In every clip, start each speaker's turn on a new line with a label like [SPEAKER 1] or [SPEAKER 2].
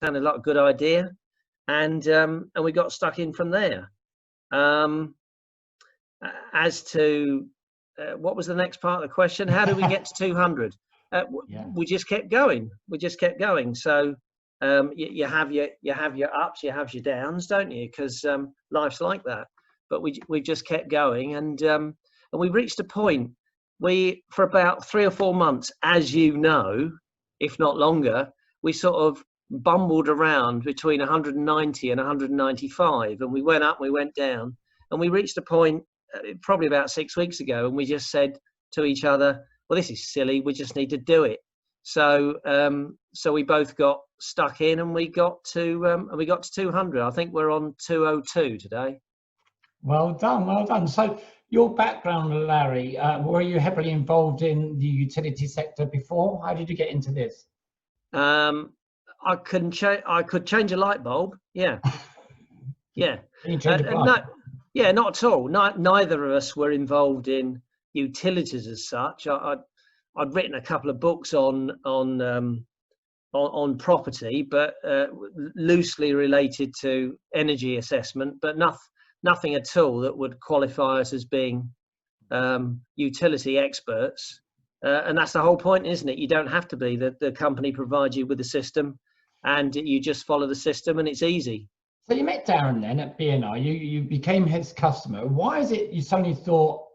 [SPEAKER 1] sounded like a good idea, and we got stuck in from there. As to what was the next part of the question? How do we get to 200? We just kept going. We just kept going. So you have your ups, you have your downs, don't you? Because life's like that. But we just kept going, and we reached a point. For about 3 or 4 months, as you know, if not longer, we sort of bumbled around between 190 and 195, and we went up, we went down, and we reached a point probably about 6 weeks ago, and we just said to each other, well, this is silly, we just need to do it. So we both got stuck in, and we got to 200. I think we're on 202 today.
[SPEAKER 2] Well done, well done. So your background, Larry, were you heavily involved in the utility sector before? How did you get into this?
[SPEAKER 1] I could change a light bulb. Yeah. Yeah.
[SPEAKER 2] Can you change a bulb?
[SPEAKER 1] Yeah, not at all. Neither of us were involved in utilities as such. I'd written a couple of books on property, but loosely related to energy assessment, but nothing at all that would qualify us as being utility experts. And that's the whole point, isn't it? You don't have to be. The company provides you with the system, and you just follow the system, and it's easy.
[SPEAKER 2] So you met Darren then at BNI. You became his customer. Why is it you suddenly thought,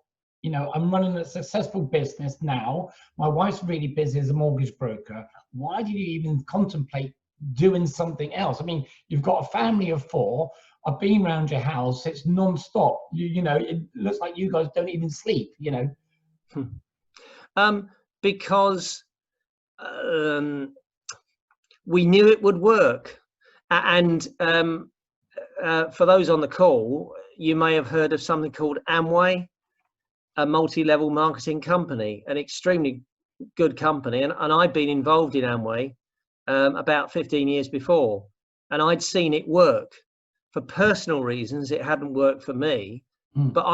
[SPEAKER 2] you know, I'm running a successful business now. My wife's really busy as a mortgage broker. Why did you even contemplate doing something else? I mean, you've got a family of 4. I've been around your house. It's non-stop. You know, it looks like you guys don't even sleep, you know.
[SPEAKER 1] Because we knew it would work. And for those on the call, you may have heard of something called Amway, a multi-level marketing company, an extremely good company. And I'd been involved in Amway about 15 years before, and I'd seen it work. For personal reasons, it hadn't worked for me, but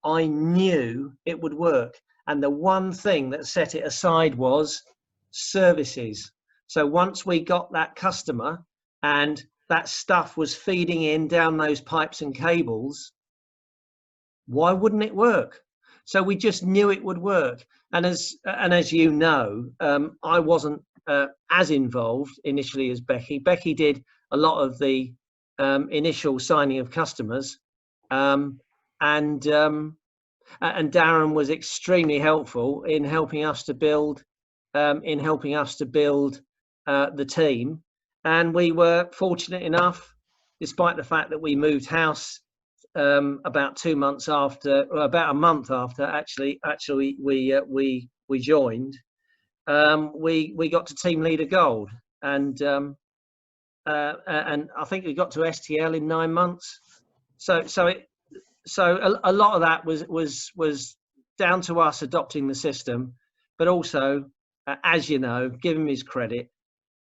[SPEAKER 1] I knew it would work. And the one thing that set it aside was services. So once we got that customer and that stuff was feeding in down those pipes and cables, why wouldn't it work? So we just knew it would work. And as you know, I wasn't as involved initially as Becky. Becky did a lot of the initial signing of customers, and Darren was extremely helpful in helping us to build the team. And we were fortunate enough, despite the fact that we moved house about a month after actually we joined, we got to team leader gold, and I think we got to STL in 9 months. So a lot of that was down to us adopting the system, but also, as you know, give him his credit.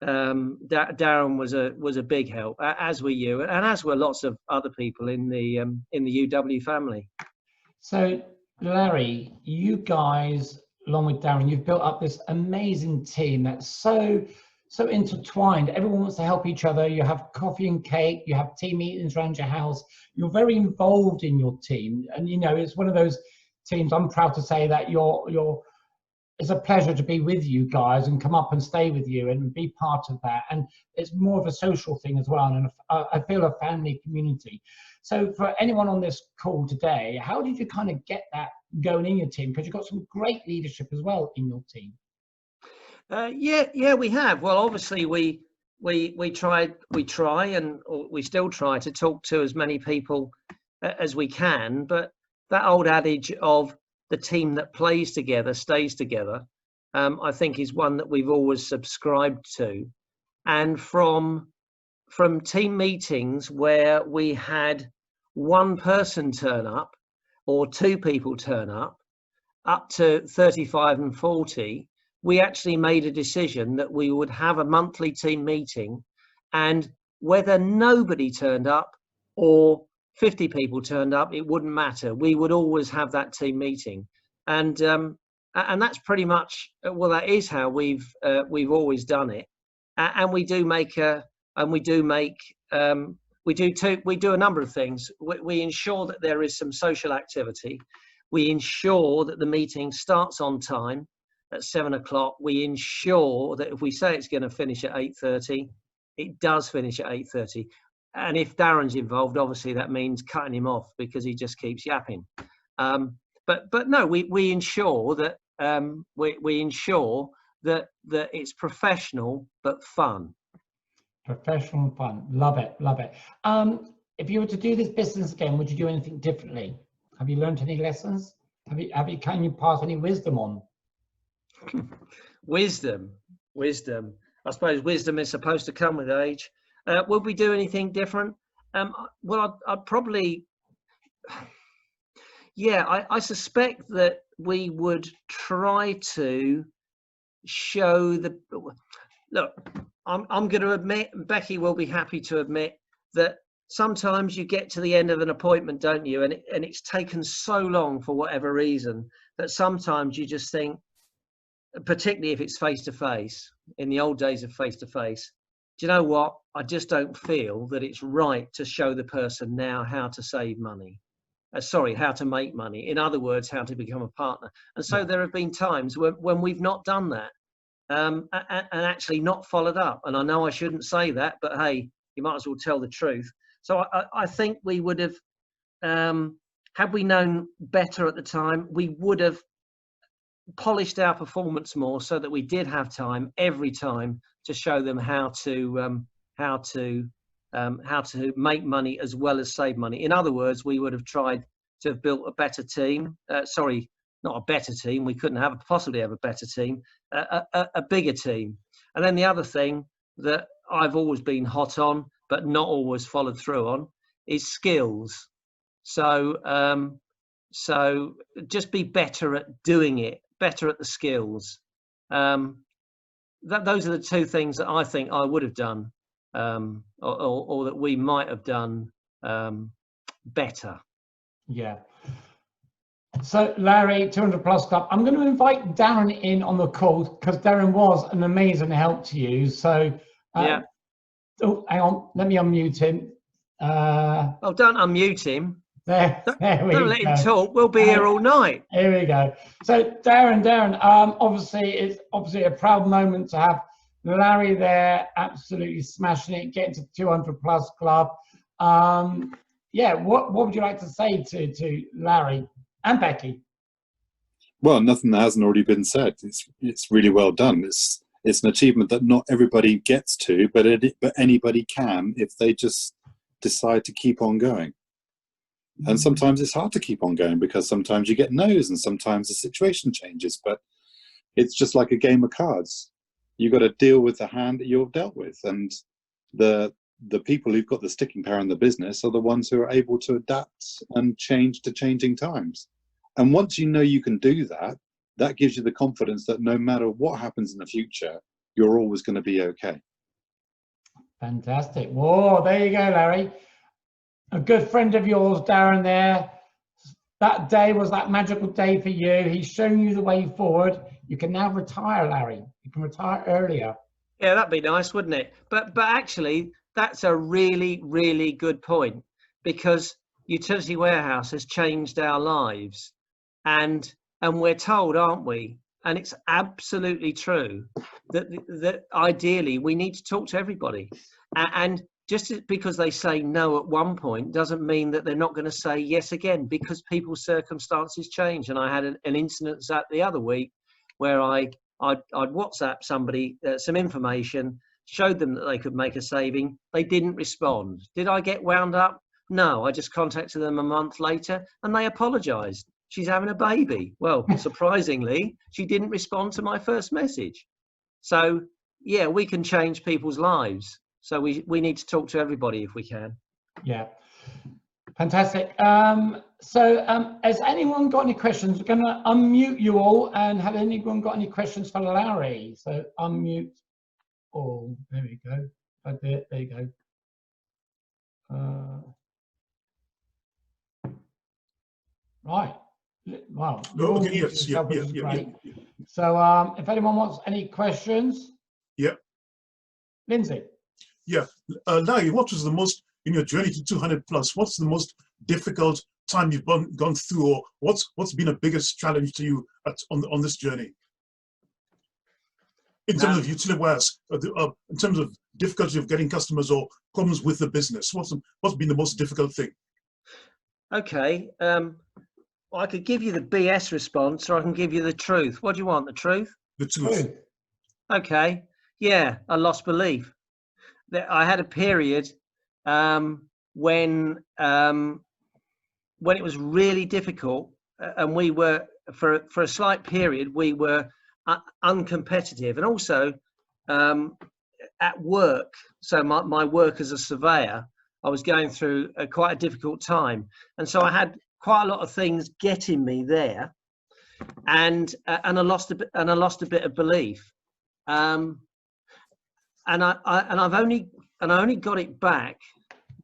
[SPEAKER 1] Darren was a big help, as were you, and as were lots of other people in the UW family.
[SPEAKER 2] So Larry, you guys, along with Darren, you've built up this amazing team that's so intertwined. Everyone wants to help each other. You have coffee and cake, you have team meetings around your house. You're very involved in your team, and you know, it's one of those teams. I'm proud to say that it's a pleasure to be with you guys and come up and stay with you and be part of that. And it's more of a social thing as well, and I feel a family community. So for anyone on this call today, how did you kind of get that going in your team? Because you've got some great leadership as well in your team.
[SPEAKER 1] Yeah, we have. Well, obviously we try and we still try to talk to as many people as we can. But that old adage of the team that plays together stays together, I think is one that we've always subscribed to. And from team meetings where we had one person turn up or 2 people turn up to 35 and 40, we actually made a decision that we would have a monthly team meeting, and whether nobody turned up or 50 people turned up, it wouldn't matter. We would always have that team meeting, and that's pretty much, well, that is how we've always done it. And we do make a and we do make we do a number of things. We ensure that there is some social activity. We ensure that the meeting starts on time at 7 o'clock. We ensure that if we say it's going to finish at 8:30, it does finish at 8:30. And if Darren's involved, obviously that means cutting him off because he just keeps yapping. But no, we ensure that we ensure that it's professional but fun.
[SPEAKER 2] Professional and fun. Love it. Love it. If you were to do this business again, would you do anything differently? Have you learned any lessons? Can you pass any wisdom on? Wisdom.
[SPEAKER 1] I suppose wisdom is supposed to come with age. Would we do anything different? Well, I'd probably, yeah, I suspect that we would try to show look, I'm going to admit, Becky will be happy to admit, that sometimes you get to the end of an appointment, don't you? And it's taken so long for whatever reason that sometimes you just think, particularly if it's face-to-face, in the old days of face-to-face, do you know what? I just don't feel that it's right to show the person now how to save money. How to make money. In other words, how to become a partner. And so there have been times when we've not done that and actually not followed up. And I know I shouldn't say that, but hey, you might as well tell the truth. So I think we would have, had we known better at the time, we would have polished our performance more so that we did have time every time to show them how to make money as well as save money. In other words, we would have tried to have built a better team. Sorry, not a better team. We couldn't possibly have a better team, a bigger team. And then the other thing that I've always been hot on, but not always followed through on, is skills. So just be better at doing it, better at the skills. Those are the two things that I think I would have done, or that we might have done better. Yeah. So Larry, 200 Plus Club, I'm going to invite Darren in on the call because Darren was an amazing help to you. So yeah. Oh, hang on, let me unmute him. Oh, don't unmute him. There we go. Don't let him talk. We'll be here all night. Here we go. So Darren, obviously it's a proud moment to have Larry there, absolutely smashing it, getting to 200 Plus Club. Yeah, what would you like to say to Larry and Becky?
[SPEAKER 3] Well, nothing that hasn't already been said. It's really well done. It's an achievement that not everybody gets to, but anybody can if they just decide to keep on going. And sometimes it's hard to keep on going because sometimes you get no's and sometimes the situation changes, but it's just like a game of cards. You've got to deal with the hand that you're dealt with, and the people who've got the sticking power in the business are the ones who are able to adapt and change to changing times. And once you know you can do that, that gives you the confidence that no matter what happens in the future, you're always going to be okay.
[SPEAKER 2] Fantastic. Whoa, there you go, Larry. A good friend of yours, Darren, there. That day was that magical day for you. He's shown you the way forward. You can now retire, Larry. You can retire earlier. Yeah, that'd be nice, wouldn't it? But actually, that's a really, really good point, because Utility Warehouse has changed our lives. And we're told, aren't we? And it's absolutely true that ideally we need to talk to everybody. And just because they say no at one point doesn't mean that they're not going to say yes again, because people's circumstances change. And I had an incident the other week where I'd WhatsApp somebody some information, showed them that they could make a saving. They didn't respond. Did I get wound up? No, I just contacted them a month later and they apologized. She's having a baby. Well, surprisingly, she didn't respond to my first message. So yeah, we can change people's lives. So we need to talk to everybody if we can. Yeah, fantastic. Has anyone got any questions? We're going to unmute you all, and have anyone got any questions for Larry? So unmute all. There we go. Right there you go. Right. Wow.
[SPEAKER 4] Okay, yes, yeah.
[SPEAKER 2] So if anyone wants any questions.
[SPEAKER 4] Yep.
[SPEAKER 2] Lindsay.
[SPEAKER 4] Yeah, Larry, what was the most, in your journey to 200 plus, what's the most difficult time you've gone through, or what's been a biggest challenge to you on this journey? In terms of utility warehouse, in terms of difficulty of getting customers or problems with the business, what's been the most difficult thing?
[SPEAKER 1] Okay, well, I could give you the BS response, or I can give you the truth. What do you want? The truth?
[SPEAKER 4] The truth.
[SPEAKER 1] Okay, yeah, I lost belief. I had a period when it was really difficult, and we were for a slight period we were uncompetitive, and also at work. So my work as a surveyor, I was going through quite a difficult time, and so I had quite a lot of things getting me there, and I lost a bit of belief, and I only got it back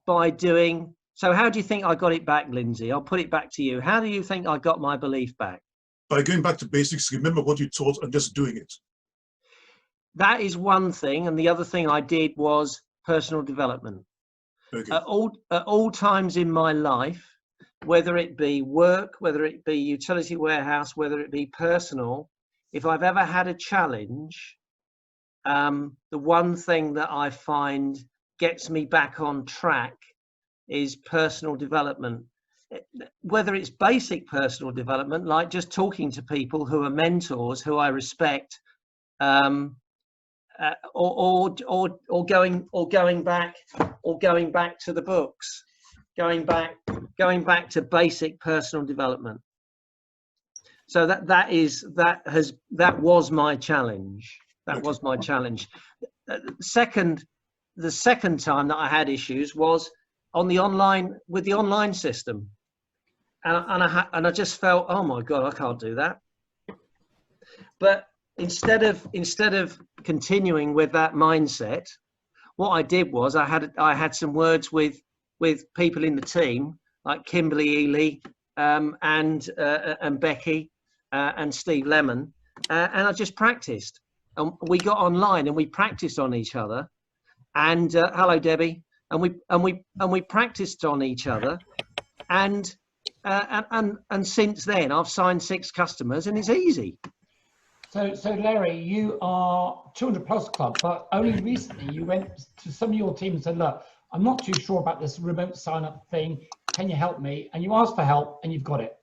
[SPEAKER 1] by doing. So how do you think I got it back, Lindsay? I'll put it back to you. How do you think I got my belief back?
[SPEAKER 4] By going back to basics, remember what you taught and just doing it.
[SPEAKER 1] That is one thing, and the other thing I did was personal development.
[SPEAKER 4] Okay.
[SPEAKER 1] At all times in my life, whether it be work, whether it be utility warehouse, whether it be personal, if I've ever had a challenge, the one thing that I find gets me back on track is personal development. Whether it's basic personal development, like just talking to people who are mentors, who I respect, or going back to the books, going back to basic personal development. So that was my challenge. That was my challenge. The second time that I had issues was on the online system, and I just felt, oh my God, I can't do that. But instead of continuing with that mindset, what I did was I had some words with people in the team like Kimberly Ely and Becky and Steve Lemon, and I just practiced. And we got online and we practiced on each other. And hello, Debbie. And we practiced on each other, and since then I've signed 6 customers, and it's easy.
[SPEAKER 2] So Larry, you are 200 plus club, but only recently you went to some of your team and said, look, I'm not too sure about this remote sign up thing. Can you help me? And you asked for help, and you've got it.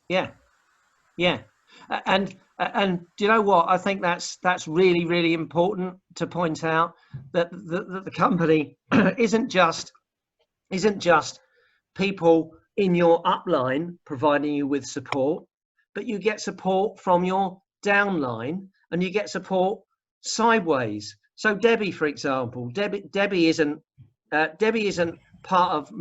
[SPEAKER 2] Yeah.
[SPEAKER 1] And do you know what? I think that's really, really important to point out, that the company isn't just people in your upline providing you with support, but you get support from your downline, and you get support sideways. So Debbie, for example, Debbie isn't part of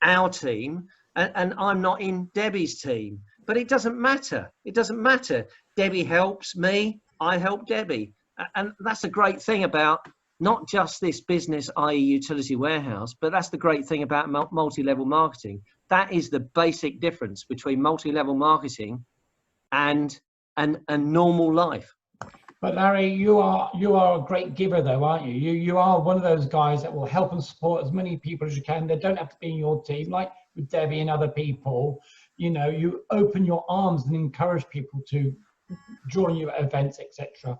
[SPEAKER 1] our team, and I'm not in Debbie's team. But it doesn't matter. It doesn't matter. Debbie helps me. I help Debbie. And that's a great thing about not just this business, i.e. utility warehouse, but that's the great thing about multi-level marketing. That is the basic difference between multi-level marketing and normal life.
[SPEAKER 2] But Larry, you are a great giver though, aren't you? You are one of those guys that will help and support as many people as you can. They don't have to be in your team, like with Debbie and other people. You know, you open your arms and encourage people to join you at events, etc.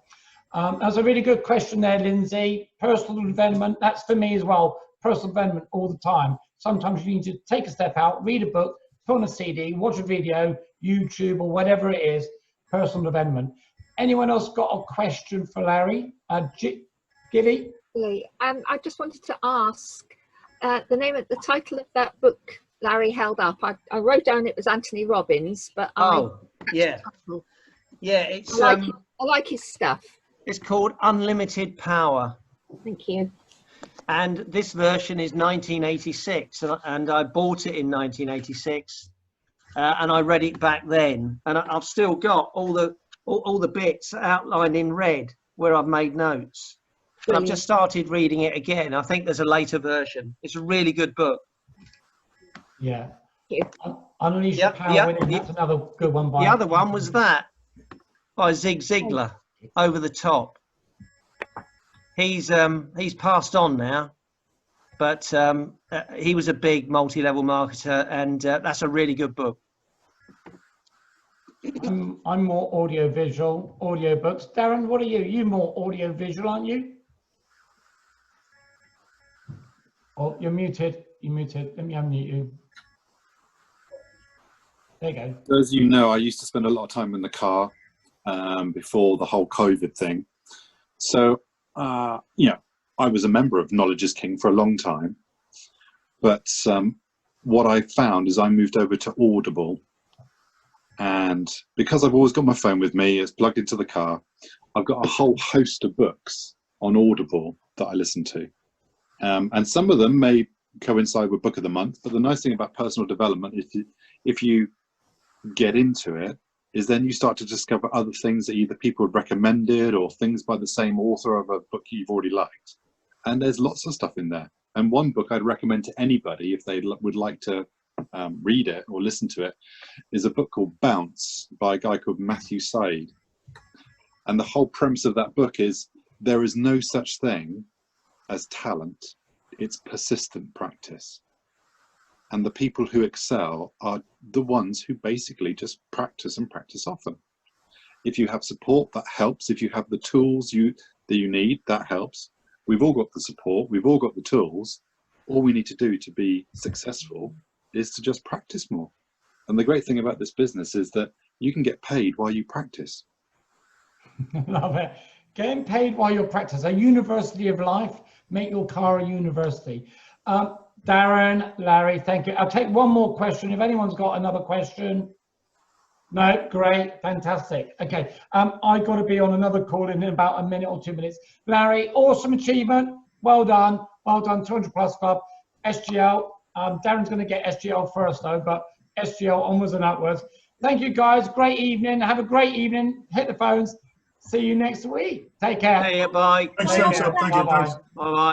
[SPEAKER 2] That's a really good question there, Lindsay. Personal development, that's for me as well. Personal development all the time. Sometimes you need to take a step out, read a book, put on a CD, watch a video, YouTube, or whatever it is. Personal development. Anyone else got a question for Larry? Gilly?
[SPEAKER 5] I just wanted to ask the title of that book Larry held up. I wrote down it was Anthony Robbins, but
[SPEAKER 1] it's
[SPEAKER 5] I like his stuff.
[SPEAKER 1] It's called Unlimited Power.
[SPEAKER 5] Thank you.
[SPEAKER 1] And this version is 1986, and I bought it in 1986, and I read it back then, and I've still got all the bits outlined in red where I've made notes. And I've just started reading it again. I think there's a later version. It's a really good book.
[SPEAKER 2] Yeah. Unleash Your Power Within. That's another good one.
[SPEAKER 1] The other one was that by Zig Ziglar, Over the Top. He's passed on now. but he was a big multi-level marketer, and that's a really good book.
[SPEAKER 2] I'm more audio-visual, audiobooks. Darren, what are you? You more audio-visual, aren't you? Oh, you're muted. You're muted. Let me unmute you. There you go.
[SPEAKER 3] As you know, I used to spend a lot of time in the car before the whole COVID thing. So, you know, I was a member of Knowledge is King for a long time. But what I found is I moved over to Audible. And because I've always got my phone with me, it's plugged into the car, I've got a whole host of books on Audible that I listen to. And some of them may coincide with Book of the Month, but the nice thing about personal development is if you get into it, is then you start to discover other things that either people have recommended or things by the same author of a book you've already liked. And there's lots of stuff in there. And one book I'd recommend to anybody if they would like to read it or listen to it is a book called Bounce by a guy called Matthew Said. And the whole premise of that book is there is no such thing as talent, it's persistent practice. And the people who excel are the ones who basically just practice and practice often. If you have support, that helps. If you have the tools that you need, that helps. We've all got the support, we've all got the tools. All we need to do to be successful is to just practice more. And the great thing about this business is that you can get paid while you practice.
[SPEAKER 2] Love it. Getting paid while you practice. A university of life, make your car a university. Darren, Larry, thank you. I'll take one more question. If anyone's got another question. No, great, fantastic. Okay, I got to be on another call in about a minute or 2 minutes. Larry, awesome achievement. Well done. Well done, 200 Plus Club. SGL. Darren's going to get SGL first though, but SGL onwards and upwards. Thank you guys. Great evening. Have a great evening. Hit the phones. See you next week. Take care.
[SPEAKER 1] Hey, bye.
[SPEAKER 4] Thanks, Sam. Thank you.
[SPEAKER 2] Bye-bye.
[SPEAKER 1] Bye bye.